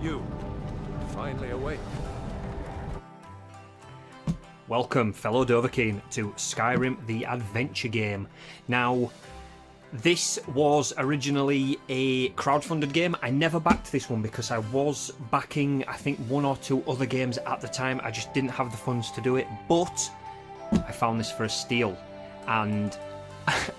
You, finally awake. Welcome, fellow Dovahkiin, to Skyrim the Adventure Game. Now, this was originally a crowdfunded game. I never backed this one because I was backing, I think, one or two other games at the time. I just didn't have the funds to do it, but I found this for a steal, and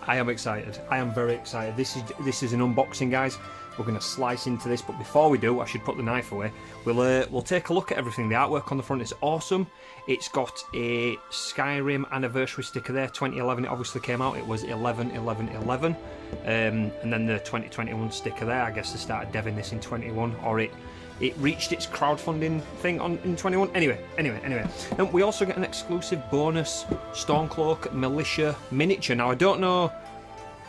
I am excited. I am very excited. This is an unboxing, guys. We're going to slice into this, but before we do, I should put the knife away. We'll take a look at everything. The artwork on the front is awesome. It's got a Skyrim anniversary sticker there. 2011, it obviously came out. It was 11/11/11. And then the 2021 sticker there. I guess they started deving this in 21, or it reached its crowdfunding thing in 21. Anyway. And we also get an exclusive bonus Stormcloak Militia miniature. Now, I don't know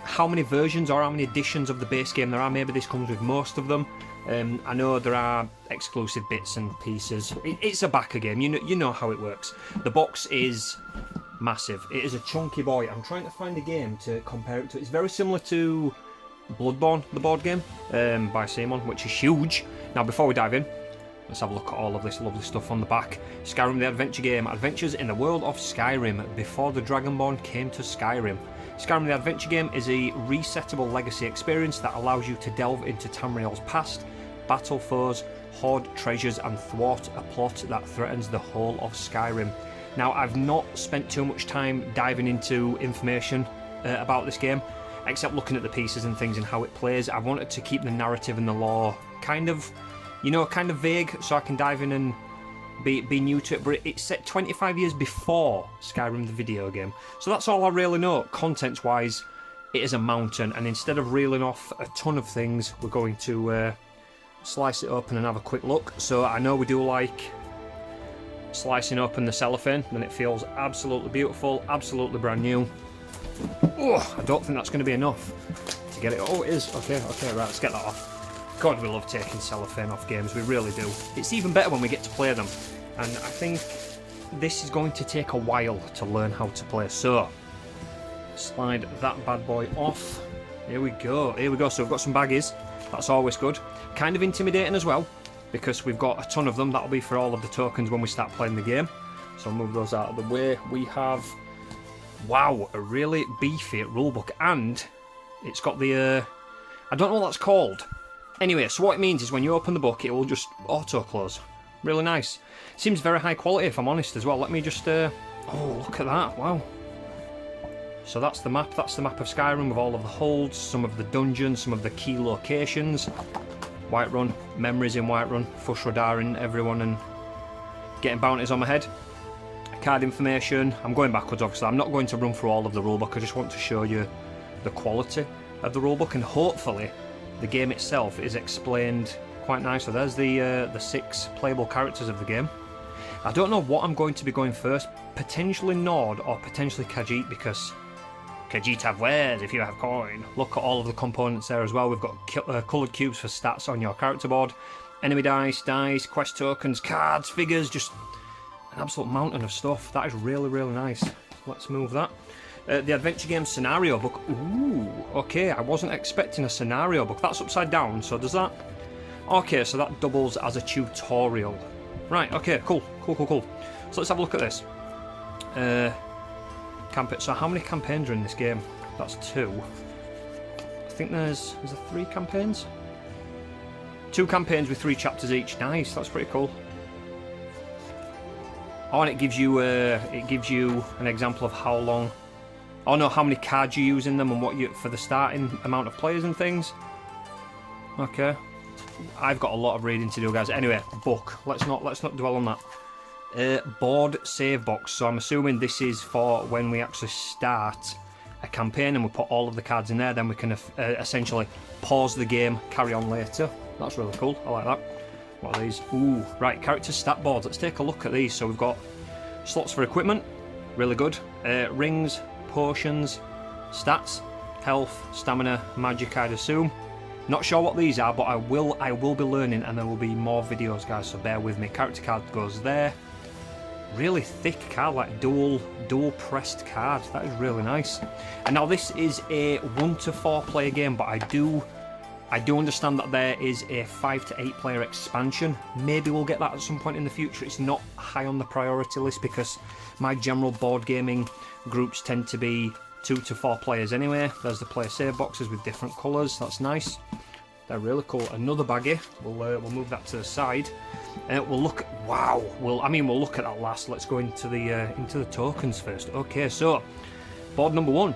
how many versions or how many editions of the base game there are. Maybe this comes with most of them. I know there are exclusive bits and pieces. It's a backer game. You know how it works. The box is massive. It is a chunky boy. I'm trying to find a game to compare it to. It's very similar to Bloodborne, the board game, by Simon, which is huge. Now, before we dive in, let's have a look at all of this lovely stuff on the back. Skyrim the Adventure Game. Adventures in the world of Skyrim before the Dragonborn came to Skyrim. Skyrim the Adventure Game is a resettable legacy experience that allows you to delve into Tamriel's past, battle foes, hoard treasures, and thwart a plot that threatens the whole of Skyrim. Now, I've not spent too much time diving into information about this game, except looking at the pieces and things and how it plays. I wanted to keep the narrative and the lore kind of vague, so I can dive in and be new to it. But it's set 25 years before Skyrim the video game, so that's all I really know. Content wise, it is a mountain, and instead of reeling off a ton of things, we're going to slice it open and have a quick look. So I know we do like slicing open the cellophane, and it feels absolutely beautiful, absolutely brand new. Oh, I don't think that's going to be enough to get it. Oh, it is. Okay, right, let's get that off. God, we love taking cellophane off games, we really do. It's even better when we get to play them, and I think this is going to take a while to learn how to play. So, slide that bad boy off. Here we go. So we've got some baggies. That's always good. Kind of intimidating as well, because we've got a ton of them. That'll be for all of the tokens when we start playing the game. So I'll move those out of the way. We have, wow, a really beefy rulebook, and it's got the, I don't know what that's called. Anyway, so what it means is when you open the book, it will just auto-close. Really nice. Seems very high quality, if I'm honest, as well. Let me just, oh, look at that, wow. So that's the map of Skyrim with all of the holds, some of the dungeons, some of the key locations. Whiterun, memories in Whiterun, Fush Radaring everyone and getting bounties on my head. Card information. I'm going backwards, obviously. I'm not going to run through all of the rulebook. I just want to show you the quality of the rulebook, and hopefully the game itself is explained quite nicely. There's the 6 playable characters of the game. I don't know what I'm going to be going first. Potentially Nord or potentially Khajiit, because Khajiit have wares if you have coin. Look at all of the components there as well. We've got coloured cubes for stats on your character board. Enemy dice, quest tokens, cards, figures, just an absolute mountain of stuff. That is really, really nice. Let's move that. The adventure game scenario book. Ooh, okay, I wasn't expecting a scenario book. That's upside down, so does that? Okay, so that doubles as a tutorial. Right, okay, cool. So let's have a look at this. So how many campaigns are in this game? That's 2. I think is there 3 campaigns? 2 campaigns with 3 chapters each. Nice, that's pretty cool. Oh, and it gives you an example of how long. Oh no, how many cards you use in them and what you for the starting amount of players and things. Okay, I've got a lot of reading to do, guys. Anyway, book. Let's not dwell on that. Board save box. So I'm assuming this is for when we actually start a campaign and we put all of the cards in there. Then we can essentially pause the game, carry on later. That's really cool. I like that. What are these? Ooh, right. Character stat boards. Let's take a look at these. So we've got slots for equipment. Really good. Rings. Potions, stats, health, stamina, magic, I'd assume. Not sure what these are, but I will be learning, and there will be more videos, guys, so bear with me. Character card goes there. Really thick card, like dual pressed card. That is really nice. And now this is a 1 to 4 player game, but I I do understand that there is a 5 to 8 player expansion. Maybe we'll get that at some point in the future. It's not high on the priority list because my general board gaming groups tend to be 2 to 4 players anyway. There's the player save boxes with different colours. That's nice. They're really cool. Another baggie. We'll move that to the side. We'll look. Wow. We'll look at that last. Let's go into the tokens first. Okay, so board number 1.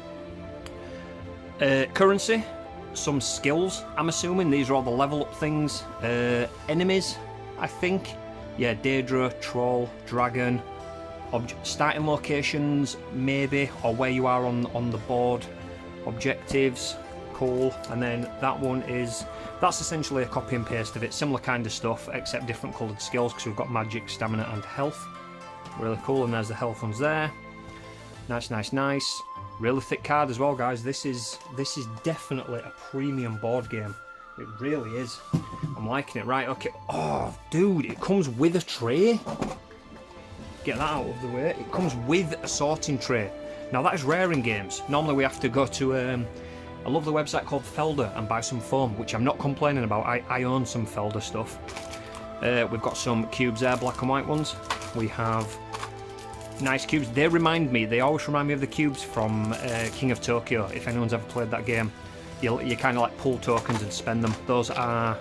Currency. Some skills. I'm assuming these are all the level up things. Enemies. I think. Yeah. Daedra, troll, dragon. Starting locations, maybe, or where you are on the board. Objectives. Cool. And then that one that's essentially a copy and paste of it, similar kind of stuff except different coloured skills because we've got magic, stamina and health. Really cool. And there's the health ones there. Nice. Really thick card as well, guys. This is definitely a premium board game. It really is. I'm liking it. Right, okay. Oh dude, it comes with a tray. Get that out of the way. It comes with a sorting tray. Now that is rare in games. Normally we have to go to a lovely website called Felder and buy some foam, which I'm not complaining about. I own some Felder stuff. We've got some cubes there, black and white ones. We have nice cubes. They always remind me of the cubes from King of Tokyo. If anyone's ever played that game, you kind of like pull tokens and spend them. Those are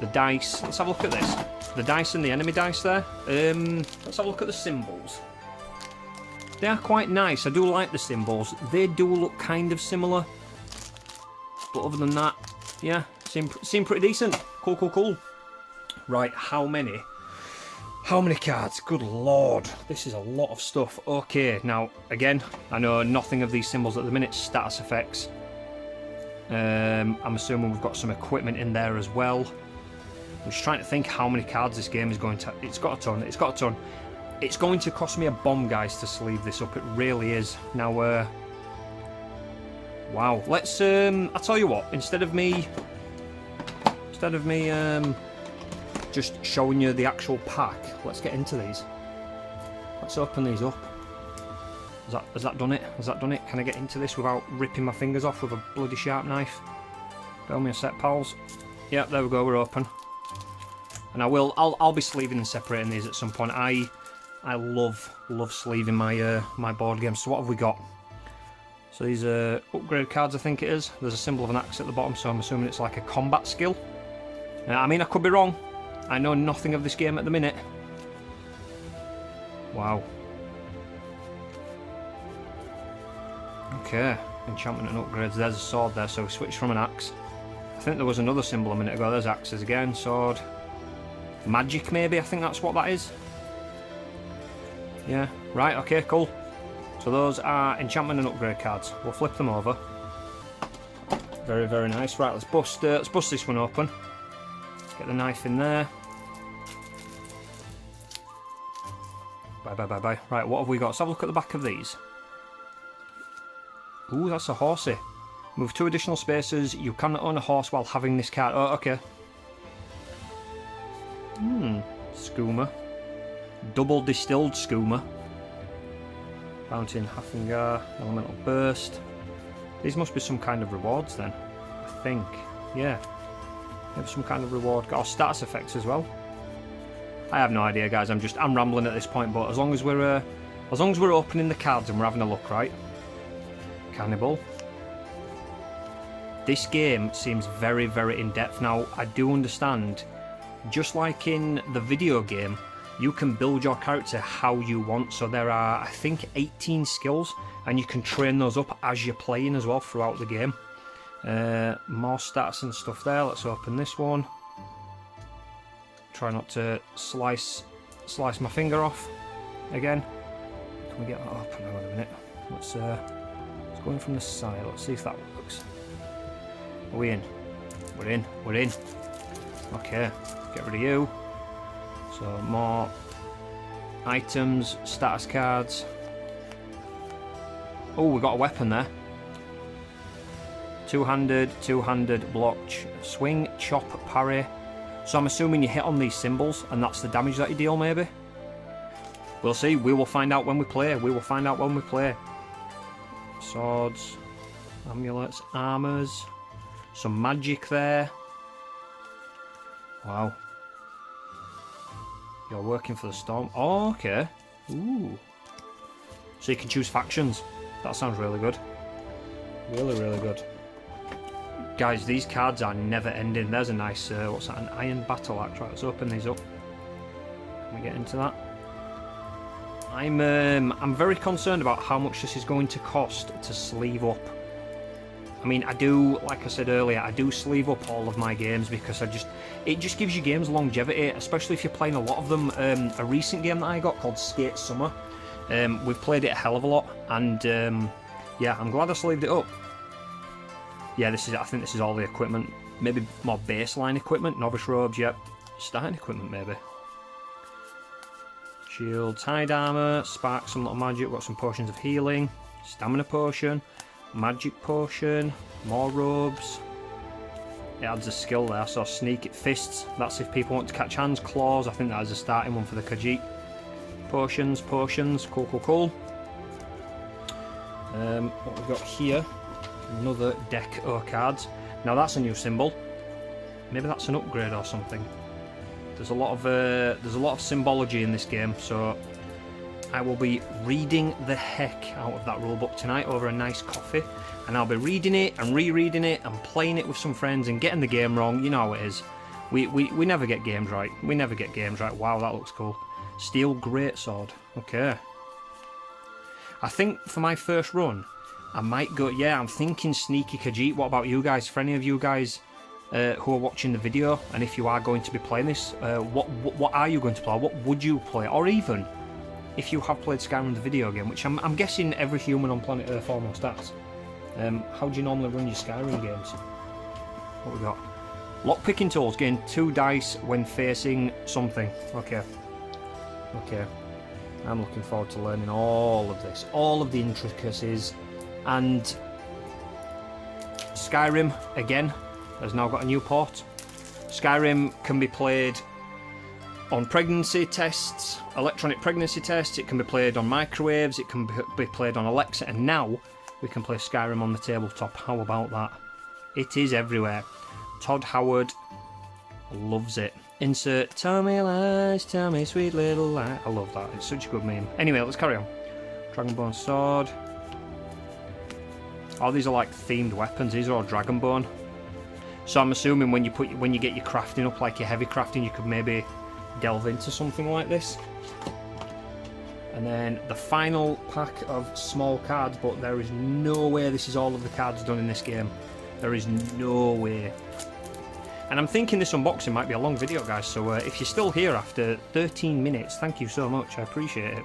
the dice. Let's have a look at this. The dice and the enemy dice there. Let's have a look at the symbols. They are quite nice. I do like the symbols. They do look kind of similar. But other than that, yeah, seem pretty decent. Cool. Right, how many cards? Good lord, this is a lot of stuff. Okay, now again, I know nothing of these symbols at the minute. Status effects. I'm assuming we've got some equipment in there as well. I'm just trying to think how many cards this game is going to. It's got a ton. It's going to cost me a bomb, guys, to sleeve this up. It really is. Now, wow. Let's. I'll tell you what. Instead of me just showing you the actual pack, let's get into these. Let's open these up. Has that done it? Can I get into this without ripping my fingers off with a bloody sharp knife? Bear me a sec, pals. Yep, there we go. We're open. And I'll be sleeving and separating these at some point. I love sleeving my board games. So what have we got? So these are upgrade cards, I think it is. There's a symbol of an axe at the bottom, so I'm assuming it's like a combat skill. I mean, I could be wrong. I know nothing of this game at the minute. Wow. Okay, enchantment and upgrades. There's a sword there, so we switched from an axe. I think there was another symbol a minute ago. There's axes again, sword. Magic, maybe, I think that's what that is. Yeah, right, okay, cool. So those are enchantment and upgrade cards. We'll flip them over. Very, very nice. Right, let's bust this one open. Get the knife in there. Bye. Right, what have we got? Let's have a look at the back of these. Ooh, that's a horsey. Move 2 additional spaces. You cannot own a horse while having this card. Oh, okay. Skooma. Double distilled skooma. Fountain, Hafengar, Elemental Burst. These must be some kind of rewards then, I think. Yeah. Maybe some kind of reward. Got our status effects as well. I have no idea, guys. I'm rambling at this point, but as long as we're opening the cards and we're having a look, right? Cannibal. This game seems very, very in-depth. Now, I do understand, just like in the video game, you can build your character how you want. So there are, I think, 18 skills, and you can train those up as you're playing as well throughout the game. More stats and stuff there. Let's open this one. Try not to slice my finger off again. Can we get that open? Hang on a minute. Let's go in from the side. Let's see if that works. Are we in? We're in. Okay, get rid of you. So more items, status cards. Oh, we got a weapon there. Two-handed, block, swing, chop, parry. So I'm assuming you hit on these symbols and that's the damage that you deal, maybe? We'll see. We will find out when we play. Swords, amulets, armours. Some magic there. Wow. You're working for the storm. Oh, okay. Ooh. So you can choose factions. That sounds really good. Really, really good. Guys, these cards are never ending. There's a nice, what's that, an iron battle axe. Right, let's open these up. Can we get into that? I'm very concerned about how much this is going to cost to sleeve up. I mean, I do, like I said earlier, I do sleeve up all of my games because it just gives you games longevity, especially if you're playing a lot of them. A recent game that I got called Skate Summer, we've played it a hell of a lot, and yeah, I'm glad I sleeved it up. Yeah, I think this is all the equipment. Maybe more baseline equipment. Novice robes, yep. Starting equipment, maybe. Shield, hide armor, spark, some little magic. Got some potions of healing. Stamina potion. Magic potion. More robes. It adds a skill there, so sneak it. Fists. That's if people want to catch hands. Claws. I think that is a starting one for the Khajiit. Potions. Cool, cool, cool. What we've got here. Another deck of cards. Now that's a new symbol. Maybe that's an upgrade or something. There's a lot of symbology in this game, so I will be reading the heck out of that rulebook tonight over a nice coffee, and I'll be reading it and rereading it and playing it with some friends and getting the game wrong. You know how it is. We never get games right. We never get games right. Wow, that looks cool. Steel greatsword. Okay. I think for my first run, I might go, yeah, I'm thinking Sneaky Khajiit. What about you guys? For any of you guys who are watching the video, and if you are going to be playing this, what are you going to play? What would you play? Or even, if you have played Skyrim the video game, which I'm guessing every human on planet Earth almost has, how do you normally run your Skyrim games? What we got? Lockpicking tools, gain 2 dice when facing something. Okay. Okay. I'm looking forward to learning all of this, all of the intricacies. And Skyrim, again, has now got a new port. Skyrim can be played on pregnancy tests, electronic pregnancy tests, it can be played on microwaves, it can be played on Alexa, and now we can play Skyrim on the tabletop. How about that? It is everywhere. Todd Howard loves it. Insert, tell me lies, tell me sweet little lies. I love that, it's such a good meme. Anyway, let's carry on. Dragonbone sword. Oh, these are like themed weapons. These are all Dragonbone. So I'm assuming when you get your crafting up, like your heavy crafting, you could maybe delve into something like this. And then the final pack of small cards, but there is no way this is all of the cards done in this game. There is no way. And I'm thinking this unboxing might be a long video, guys, so if you're still here after 13 minutes, thank you so much, I appreciate it.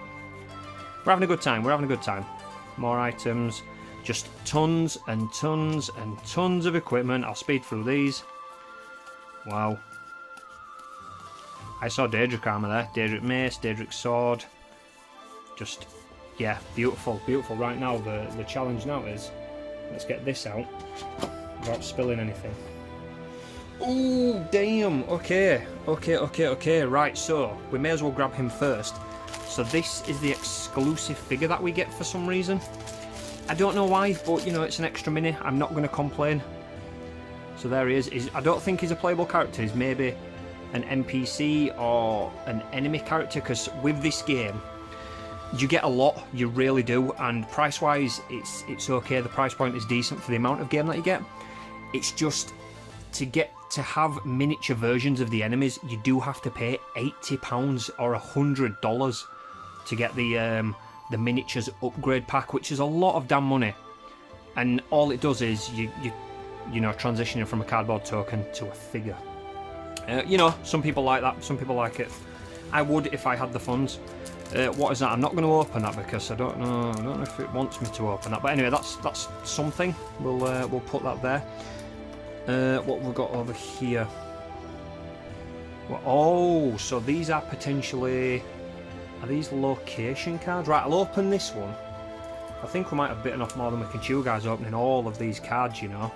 We're having a good time, More items. Just tons and tons and tons of equipment. I'll speed through these. Wow. I saw Daedric armor there. Daedric mace, Daedric sword. Just, yeah, beautiful, beautiful. Right now, the challenge now is, let's get this out without spilling anything. Ooh, damn. Okay. Right, so we may as well grab him first. So this is the exclusive figure that we get for some reason. I don't know why, but you know, it's an extra mini. I'm not going to complain. So there he is. I don't think he's a playable character. He's maybe an NPC or an enemy character, because with this game, you get a lot. You really do. And price-wise, it's okay. The price point is decent for the amount of game that you get. It's just to have miniature versions of the enemies, you do have to pay £80 or $100 to get the miniatures upgrade pack, which is a lot of damn money. And all it does is you know, transitioning from a cardboard token to a figure. You know, some people like that, some people like it. I would if I had the funds. What is that? I'm not going to open that because I don't know if it wants me to open that. But anyway, that's something. We'll put that there. What have we got over here? Well, oh, so these are potentially... Are these location cards? Right, I'll open this one. I think we might have bitten off more than we can chew, guys, opening all of these cards, you know.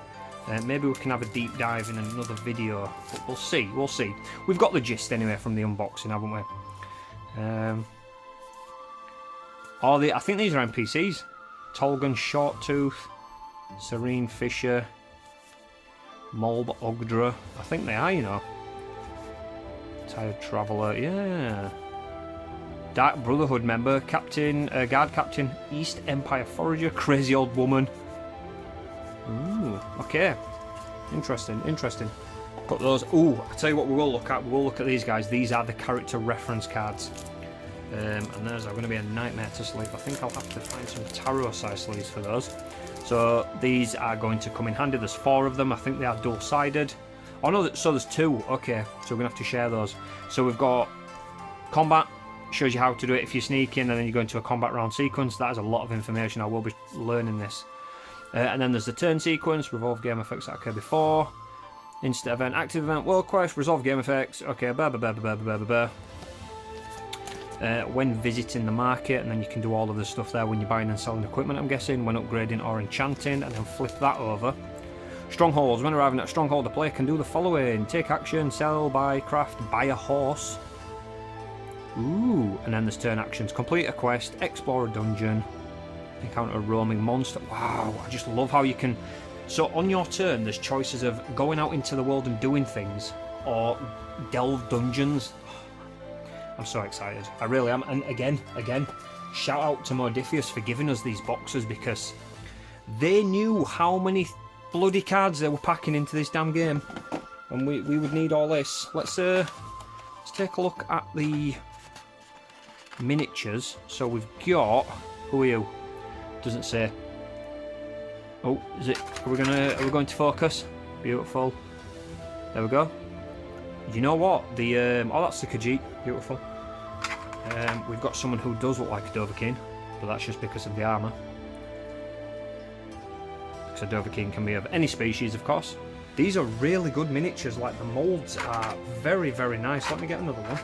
Maybe we can have a deep dive in another video. But we'll see, we'll see. We've got the gist anyway from the unboxing, haven't we? I think these are NPCs. Tolgan Shorttooth, Serene Fisher, Molb Ogdra. I think they are, you know. Tired Traveller, yeah. Dark Brotherhood member, Captain, Guard Captain, East Empire Forager, Crazy Old Woman. Ooh, okay. Interesting, interesting. Put those. Ooh, I tell you what we will look at. We will look at these guys. These are the character reference cards. And those are going to be a nightmare to sleep. I think I'll have to find some tarot size sleeves for those. So these are going to come in handy. There's 4 of them. I think they are dual-sided. Oh no, so there's 2. Okay, so we're going to have to share those. So we've got combat. Shows you how to do it if you sneak in and then you go into a combat round sequence. That is a lot of information. I will be learning this. And then there's the turn sequence. Revolve game effects that occurred before. Instant event, active event, world quest, resolve game effects. Okay, when visiting the market, and then you can do all of the stuff there when you're buying and selling equipment, I'm guessing, when upgrading or enchanting, and then flip that over. Strongholds, when arriving at a stronghold, the player can do the following: take action, sell, buy, craft, buy a horse. Ooh, and then there's turn actions: complete a quest, explore a dungeon, encounter a roaming monster. Wow, I just love how you can. So on your turn, there's choices of going out into the world and doing things, or delve dungeons. I'm so excited. I really am. And again, shout out to Modiphius for giving us these boxes, because they knew how many bloody cards they were packing into this damn game, and we would need all this. Let's take a look at the miniatures. So we've got, who are you? Doesn't say. Oh, is it? Are we going to focus? Beautiful. There we go. You know what? The oh, that's the Khajiit. Beautiful. We've got someone who does look like a Dovahkiin, but that's just because of the armour. Because a Dovahkiin can be of any species, of course. These are really good miniatures. Like, the moulds are very, very nice. Let me get another one.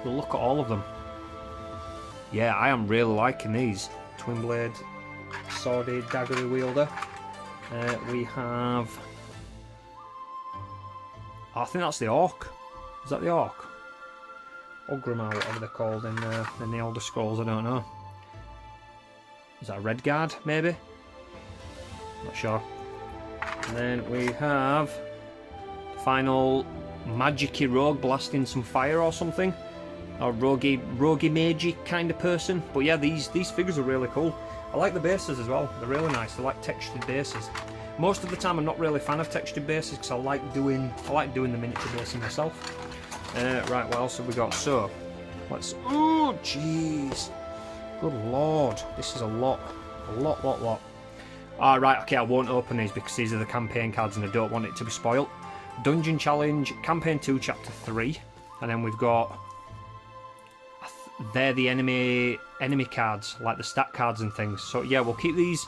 We'll look at all of them. Yeah, I am really liking these. Twin blade, sworded, daggery wielder. We have. Oh, I think that's the orc. Is that the orc? Ogrimmar, whatever they're called in the Elder Scrolls, I don't know. Is that a red guard, maybe? Not sure. And then we have the final magic-y rogue blasting some fire or something. Or roguey magey kind of person. But yeah, these figures are really cool. I like the bases as well. They're really nice. They're like textured bases. Most of the time I'm not really a fan of textured bases because I like doing the miniature basing myself. Right, what else have we got? So, let's... Oh, jeez. Good lord. This is a lot. Right, okay, I won't open these because these are the campaign cards and I don't want it to be spoilt. Dungeon Challenge, Campaign 2, Chapter 3. And then we've got... They're the enemy cards, like the stat cards and things. So yeah, we'll keep these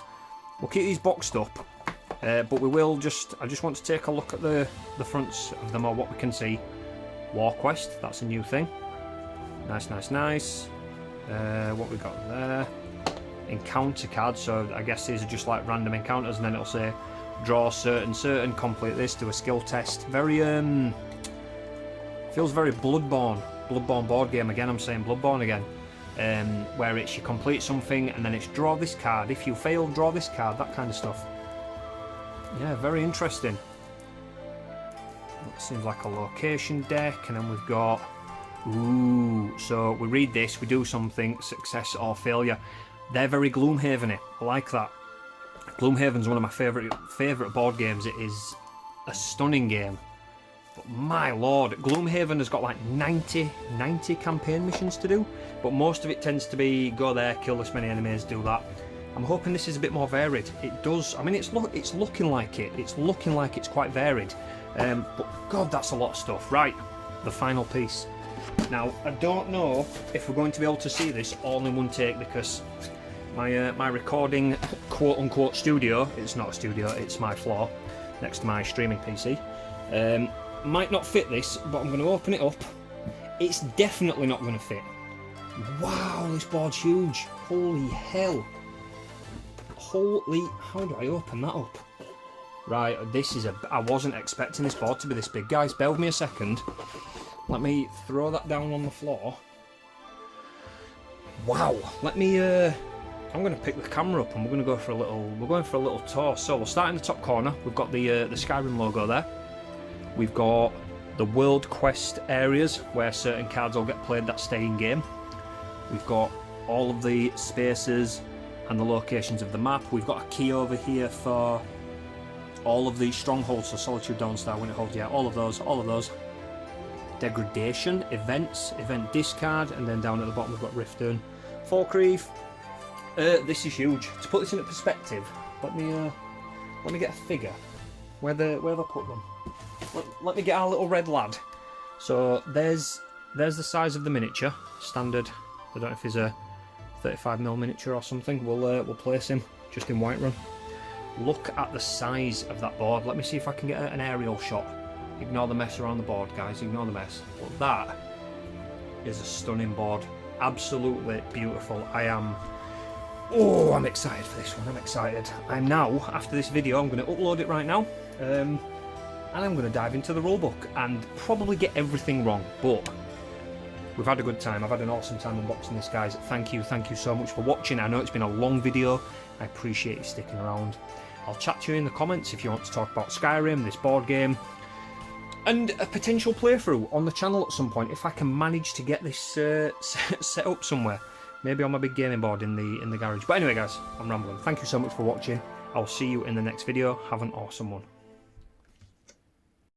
boxed up. But we will I just want to take a look at the fronts of them, or what we can see. War Quest, that's a new thing. Nice. What we got there? Encounter cards, so I guess these are just like random encounters, and then it'll say draw certain, complete this, do a skill test. Very feels very Bloodborne board game again. I'm saying Bloodborne again, where it's you complete something and then it's draw this card. If you fail, draw this card. That kind of stuff. Yeah, very interesting. It seems like a location deck, and then we've got. Ooh, so we read this, we do something, success or failure. They're very Gloomhaven-y. I like that. Gloomhaven's one of my favourite board games. It is a stunning game. But my lord, Gloomhaven has got like 90 campaign missions to do, but most of it tends to be go there, kill this many enemies, do that. I'm hoping this is a bit more varied. It does. I mean, it's looking like it. It's looking like it's quite varied. But God, that's a lot of stuff. Right, the final piece. Now, I don't know if we're going to be able to see this all in one take because my recording quote-unquote studio, it's not a studio, it's my floor next to my streaming PC, might not fit this, but I'm going to open it up. It's definitely not going to fit. Wow, this board's huge. Holy hell. How do I open that up? Right, I wasn't expecting this board to be this big. Guys, bear with me a second. Let me throw that down on the floor. Wow, let me I'm going to pick the camera up and we're going to go for a little. We're going for a little tour. So we'll start in the top corner. We've got the Skyrim logo there. We've got the World Quest areas where certain cards will get played that stay in game. We've got all of the spaces and the locations of the map. We've got a key over here for all of the strongholds, so Solitude, Dawnstar, Winterhold, yeah, all of those. Degradation, events, event discard, and then down at the bottom we've got Riftern. Falkreath. This is huge. To put this into perspective, let me get a figure. Where they put them? Let me get our little red lad. So there's the size of the miniature, standard. I don't know if he's a 35mm miniature or something. We'll place him just in Whiterun. Look at the size of that board. Let me see if I can get an aerial shot. Ignore the mess around the board, guys. Ignore the mess. But that is a stunning board. Absolutely beautiful. I'm excited for this one. I'm excited. I'm now, after this video, I'm going to upload it right now. And I'm going to dive into the rulebook and probably get everything wrong. But we've had a good time. I've had an awesome time unboxing this, guys. Thank you so much for watching. I know it's been a long video. I appreciate you sticking around. I'll chat to you in the comments if you want to talk about Skyrim, this board game, and a potential playthrough on the channel at some point if I can manage to get this set up somewhere. Maybe on my big gaming board in the garage. But anyway, guys, I'm rambling. Thank you so much for watching. I'll see you in the next video. Have an awesome one.